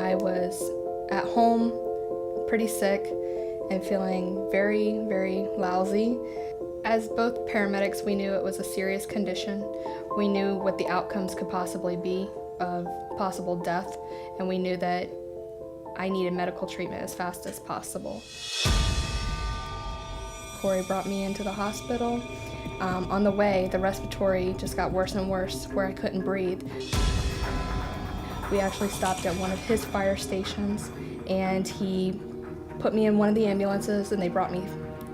I was at home, pretty sick, and feeling very, very lousy. As both paramedics, we knew it was a serious condition. We knew what the outcomes could possibly be of possible death, and we knew that I needed medical treatment as fast as possible. Corey brought me into the hospital. On the way, the respiratory just got worse and worse, where I couldn't breathe. We actually stopped at one of his fire stations, and he put me in one of the ambulances, and they brought me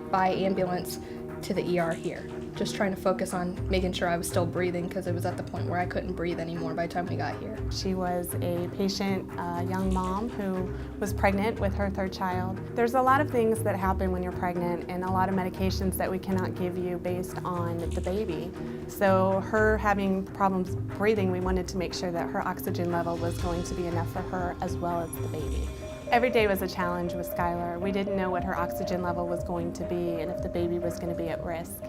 by ambulance to the ER here, just trying to focus on making sure I was still breathing, because it was at the point where I couldn't breathe anymore by the time we got here. She was a patient, a young mom who was pregnant with her third child. There's a lot of things that happen when you're pregnant and a lot of medications that we cannot give you based on the baby. So her having problems breathing, we wanted to make sure that her oxygen level was going to be enough for her as well as the baby. Every day was a challenge with Skyler. We didn't know what her oxygen level was going to be and if the baby was going to be at risk.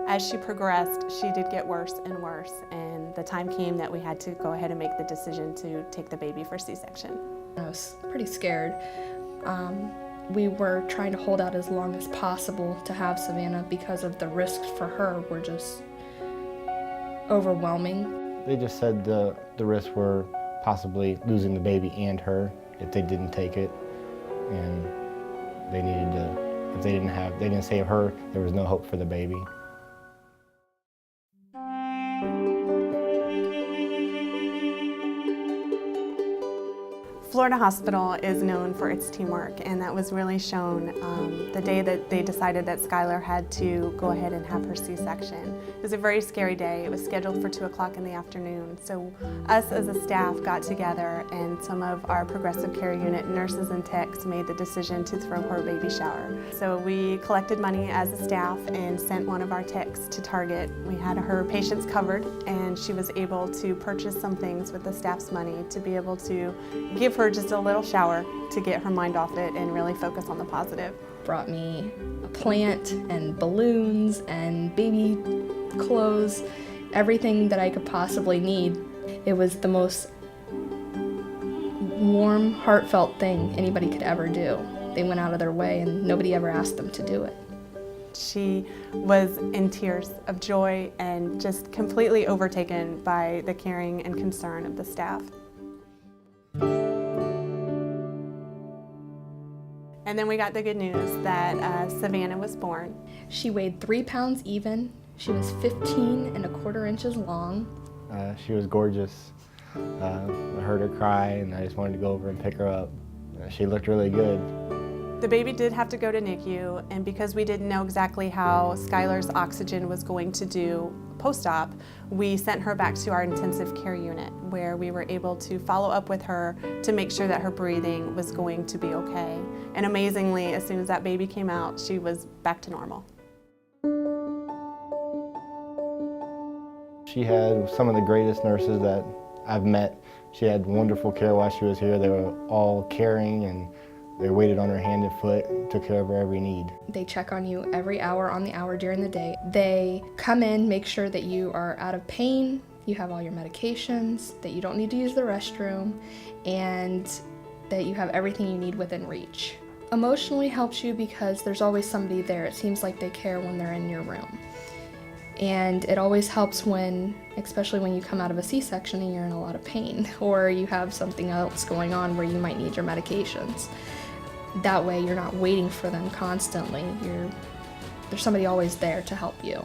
As she progressed, she did get worse and worse, and the time came that we had to go ahead and make the decision to take the baby for C-section. I was pretty scared. We were trying to hold out as long as possible to have Savannah because of the risks for her were just overwhelming. They just said the risks were possibly losing the baby and her if they didn't take it, and they needed to, if they didn't save her, there was no hope for the baby. Florida Hospital is known for its teamwork, and that was really shown the day that they decided that Skyler had to go ahead and have her C-section. It was a very scary day. It was scheduled for 2 o'clock in the afternoon. So us as a staff got together, and some of our progressive care unit nurses and techs made the decision to throw her a baby shower. So we collected money as a staff and sent one of our techs to Target. We had her patients covered, and she was able to purchase some things with the staff's money to be able to give her just a little shower to get her mind off it and really focus on the positive. Brought me a plant and balloons and baby clothes, everything that I could possibly need. It was the most warm, heartfelt thing anybody could ever do. They went out of their way and nobody ever asked them to do it. She was in tears of joy and just completely overtaken by the caring and concern of the staff. And then we got the good news that Savannah was born. She weighed 3 pounds even. She was 15¼ inches long. She was gorgeous. I heard her cry and I just wanted to go over and pick her up. She looked really good. The baby did have to go to NICU, and because we didn't know exactly how Skyler's oxygen was going to do post-op, we sent her back to our intensive care unit where we were able to follow up with her to make sure that her breathing was going to be okay. And amazingly, as soon as that baby came out, she was back to normal. She had some of the greatest nurses that I've met. She had wonderful care while she was here. They were all caring, and they waited on her hand and foot, took care of her every need. They check on you every hour on the hour during the day. They come in, make sure that you are out of pain, you have all your medications, that you don't need to use the restroom, and that you have everything you need within reach. Emotionally helps you because there's always somebody there. It seems like they care when they're in your room. And it always helps when, especially when you come out of a C-section and you're in a lot of pain, or you have something else going on where you might need your medications. That way you're not waiting for them constantly. There's somebody always there to help you.